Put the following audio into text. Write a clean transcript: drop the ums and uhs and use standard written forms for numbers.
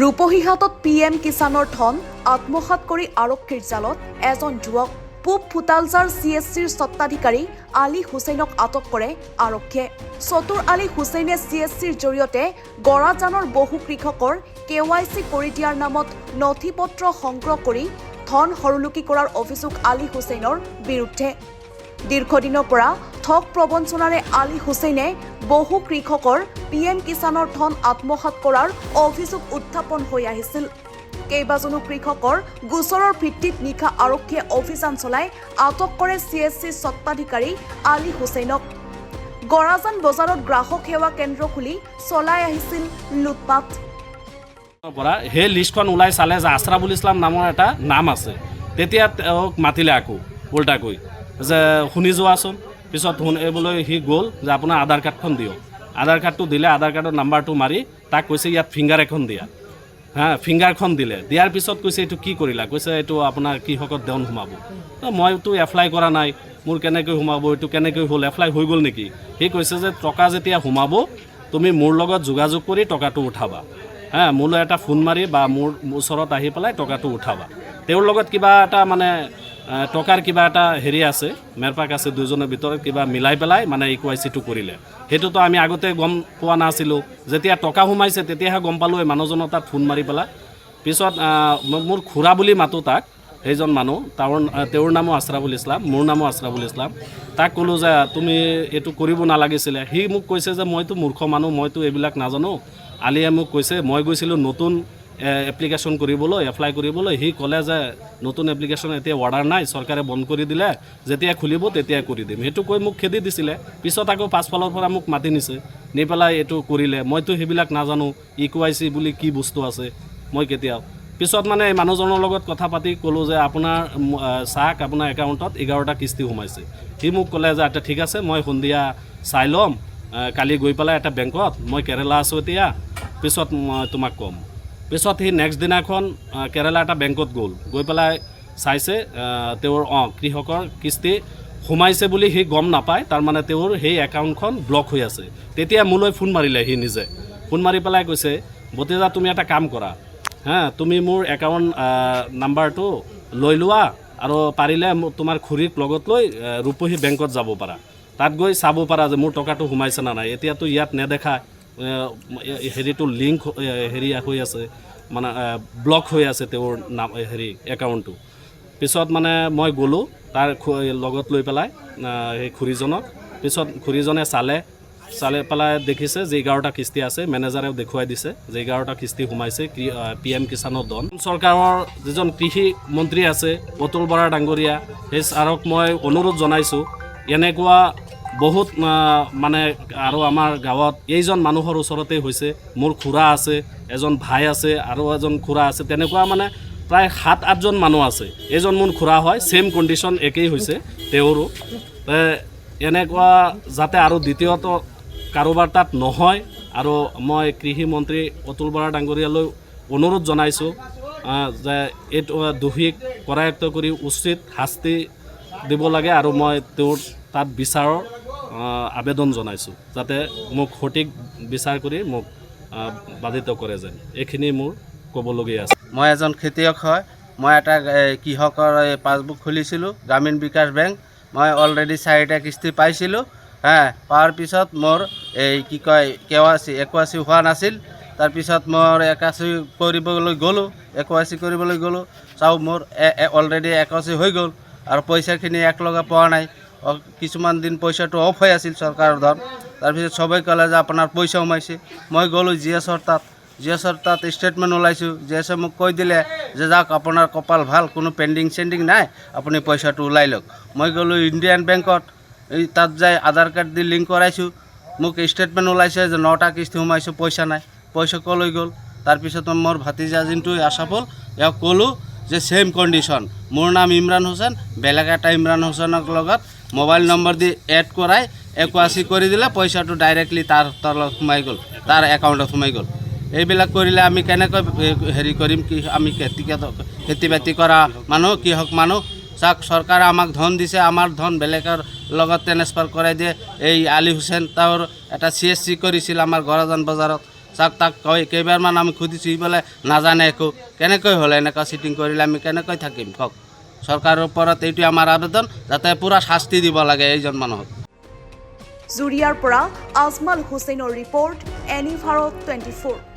ৰূপহীহাটত PM কিষাণৰ ধন আত্মসাত কৰি আৰক্ষীৰ জালত এজন যুৱক পূব ফুটালজাৰ CSCৰ স্বত্বাধিকাৰী আলী হুছেইনক আটক কৰে আৰক্ষীয়ে। চতুৰ আলী হুছেইনে CSCৰ জৰিয়তে গৰাজানৰ বহু কৃষকৰ KYC কৰি দিয়াৰ নামত নথি পত্ৰ সংগ্ৰহ কৰি ধন হৰলুকি কৰাৰ অভিযোগ আলী হুছেইনৰ বিৰুদ্ধে। দীৰ্ঘদিনৰ পৰা ঠগ প্ৰবঞ্চনাৰে আলী হুছেইনে বহু কৃষকৰ PM কিষাণৰ ধন আত্মসাত কৰাৰ অভিযোগ উত্থাপন হৈ আহিছিল। কেইবাজনো কৃষকৰ গোচৰৰ ভিত্তিত নিশা আৰক্ষীয়ে অভিযান চলাই আটক কৰে CSCৰ স্বত্বাধিকাৰী আলী হুছেইনক। গৰাজান বজাৰত গ্ৰাহক সেৱা কেন্দ্ৰ খুলি চলাই আহিছিল লুটপাট। সেই লিষ্টখন ওলাই চালে যে আছৰাবুল ইছলাম নামৰ এটা নাম আছে। তেতিয়া তেওঁক মাতিলে আকৌ উল্টাকৈ যে শুনি যোৱাচোন। পিছত বোলে সি গ'ল যে আপোনাৰ আধাৰ কাৰ্ডখন দিয়ক। আধাৰ কাৰ্ডটো দিলে, আধাৰ কাৰ্ডৰ নাম্বাৰটো মাৰি তাক কৈছে ইয়াত ফিংগাৰ এখন দিয়া। ফিংগাৰখন দিলে, দিয়াৰ পিছত কৈছে এইটো কি কৰিলা? কৈছে এইটো আপোনাৰ কৃষকত দেউন সোমাব। মইতো এপ্লাই কৰা নাই, মোৰ কেনেকৈ সোমাব, এইটো কেনেকৈ হ'ল, এপ্লাই হৈ গ'ল নেকি? সি কৈছে যে টকা যেতিয়া সোমাব তুমি মোৰ লগত যোগাযোগ কৰি টকাটো উঠাবা। মোলৈ এটা ফোন মাৰি বা মোৰ ওচৰত আহি পেলাই টকাটো উঠাবা। তেওঁৰ লগত কিবা এটা মানে টকাৰ কিবা এটা হেৰি আছে, মেৰপাক আছে, দুজনৰ ভিতৰত কিবা মিলাই পেলাই মানে EQIC-টো কৰিলে। সেইটোতো আমি আগতে গম পোৱা নাছিলোঁ। যেতিয়া টকা সোমাইছে তেতিয়াহে গম পালোঁ এই মানুহজনৰ তাত ফোন মাৰি পেলাই। পিছত মোৰ খুৰা বুলি মাতোঁ তাক, সেইজন মানুহ, তেওঁৰ নামো আছৰাবুল ইছলাম, মোৰ নামো আছৰাবুল ইছলাম। তাক ক'লোঁ যে তুমি এইটো কৰিব নালাগিছিলে। সি মোক কৈছে যে মইতো মূৰ্খ মানুহ, মইতো এইবিলাক নাজানো। আলিয়ে মোক কৈছে, মই গৈছিলোঁ নতুন এপ্লিকেশ্যন কৰিবলৈ, এপ্লাই কৰিবলৈ। সি ক'লে যে নতুন এপ্লিকেশ্যন এতিয়া অৰ্ডাৰ নাই, চৰকাৰে বন্ধ কৰি দিলে, যেতিয়া খুলিব তেতিয়াই কৰি দিম। সেইটো কৈ মোক খেদি দিছিলে। পিছত আকৌ পাছফালৰ পৰা মোক মাতি নিছে, নি পেলাই এইটো কৰিলে। মইতো সেইবিলাক নাজানো, EQIC বুলি কি বস্তু আছে মই কেতিয়াও। পিছত মানে এই মানুহজনৰ লগত কথা পাতি ক'লোঁ যে আপোনাৰ চাওক, আপোনাৰ একাউণ্টত 11টা কিস্তি সোমাইছে। সি মোক ক'লে যে আচ্ছা ঠিক আছে, মই সন্ধিয়া চাই ল'ম, কালি গৈ পেলাই এটা বেংকত, মই কেৰেলা আছোঁ এতিয়া, পিছত মই তোমাক ক'ম। পিছত সি নেক্সট দিনাখন কেৰেলা এটা বেংকত গ'ল, গৈ পেলাই চাইছে তেওঁৰ কৃষকৰ কিস্তি সোমাইছে বুলি সি গম নাপায়। তাৰমানে তেওঁৰ সেই একাউণ্টখন ব্লক হৈ আছে। তেতিয়া মোলৈ ফোন মাৰিলে, সি নিজে ফোন মাৰি পেলাই কৈছে, ভতিজা তুমি এটা কাম কৰা, তুমি মোৰ একাউণ্ট নাম্বাৰটো লৈ লোৱা আৰু পাৰিলে তোমাৰ খুৰীক লগত লৈ ৰূপহী বেংকত যাব পাৰা, তাত গৈ চাব পাৰা যে মোৰ টকাটো সোমাইছে না নাই। এতিয়াতো ইয়াত নেদেখা, হেৰিটো লিংক হেৰি হৈ আছে, মানে ব্লক হৈ আছে তেওঁৰ নাম একাউণ্টটো। পিছত মানে মই গ'লোঁ তাৰ লগত লৈ পেলাই সেই খুৰীজনক। পিছত খুৰীজনে চালে পেলাই দেখিছে যে 11টা কিস্তি আছে। মেনেজাৰেও দেখুৱাই দিছে যে 11টা কিস্তি সোমাইছে PM কিষাণৰ ধন। চৰকাৰৰ যিজন কৃষি মন্ত্ৰী আছে অতুল বৰা ডাঙৰীয়া, সেই ছাৰক মই অনুৰোধ জনাইছোঁ, এনেকুৱা বহুত মানে আৰু আমাৰ গাঁৱত এইজন মানুহৰ ওচৰতে হৈছে। মোৰ খুৰা আছে, এজন ভাই আছে, আৰু এজন খুৰা আছে, তেনেকুৱা মানে প্ৰায় 7-8জন মানুহ আছে। এইজন মোৰ খুৰা হয়, ছেইম কণ্ডিশ্যন একেই হৈছে তেওঁৰো। এনেকুৱা যাতে আৰু দ্বিতীয়ত কাৰোবাৰ তাত নহয়। আৰু মই কৃষি মন্ত্ৰী অতুল বৰা ডাঙৰীয়ালৈ অনুৰোধ জনাইছোঁ যে এইটো দোষীক কৰায়ত্ব কৰি উচিত শাস্তি দিব লাগে। আৰু মই তেওঁৰ তাত বিচাৰৰ আবেদন জনাইছোঁ যাতে মোক সঠিক বিচাৰ কৰি মোক বাধিত কৰে যেন। এইখিনি মোৰ ক'বলগীয়া আছে। মই এজন খেতিয়ক হয়। মই এটা কৃষকৰ পাছবুক খুলিছিলোঁ, গ্ৰামীণ বিকাশ বেংক। মই অলৰেডি 4টা কিস্তি পাইছিলোঁ। পোৱাৰ পিছত মোৰ এই কি কয় EQIC হোৱা নাছিল। তাৰপিছত মোৰ EQIC কৰিবলৈ গ'লোঁ, চাওঁ মোৰ অলৰেডি EQIC হৈ গ'ল আৰু পইচাখিনি একলগে পোৱা নাই। কিছুমান দিন পইচাটো অফ হৈ আছিল চৰকাৰৰ ধন। তাৰপিছত সবেই ক'লে যে আপোনাৰ পইচা সোমাইছে। মই গ'লোঁ GSৰ তাত ষ্টেটমেণ্ট ওলাইছোঁ। GSে মোক কৈ দিলে যে যাওক, আপোনাৰ কপাল ভাল, কোনো পেণ্ডিং নাই, আপুনি পইচাটো ওলাই লওক। মই গ'লোঁ ইণ্ডিয়ান বেংকত, তাত যাই আধাৰ কাৰ্ড দি লিংক কৰাইছোঁ। মোক ষ্টেটমেণ্ট ওলাইছে যে 9টা কিস্তি সোমাইছোঁ, পইচা নাই। পইচা ক'লৈ গ'ল? তাৰপিছত মোৰ ভাতিজা যোনটো আছাফুল, ইয়াক ক'লোঁ যে ছেইম কণ্ডিশ্যন, মোৰ নাম ইমৰান হুছেইন, বেলেগ এটা ইমৰান হুছেইনৰ লগত মোবাইল নম্বৰ দি এড কৰাই EQIC কৰি দিলে, পইচাটো ডাইৰেক্টলি তাৰ তলত সোমাই গ'ল, তাৰ একাউণ্টত সোমাই গ'ল। এইবিলাক কৰিলে আমি কেনেকৈ হেৰি কৰিম? কি আমি খেতি বাতি কৰা মানুহ, কৃষক মানুহ। চাওক, চৰকাৰে আমাক ধন দিছে, আমাৰ ধন বেলেগৰ লগত ট্ৰেন্সফাৰ কৰাই দিয়ে। এই আলী হুছেইন তেওঁৰ এটা CSC কৰিছিল আমাৰ গৰাজান বজাৰত। চাওক তাক কেইবাৰমান আমি সুধিছোঁ ই বোলে নাজানে একো কেনেকৈ হ'লে এনেকুৱা চিটিং কৰিলে আমি কেনেকৈ থাকিম কওক চৰকাৰৰ ওপৰত এইটো আমাৰ আবেদন যাতে পূৰা শাস্তি দিব লাগে এইজন মানুহক জুৰিয়াৰ পৰা আজমাল হুছেইনৰ ৰিপৰ্ট এনি ভাৰত 24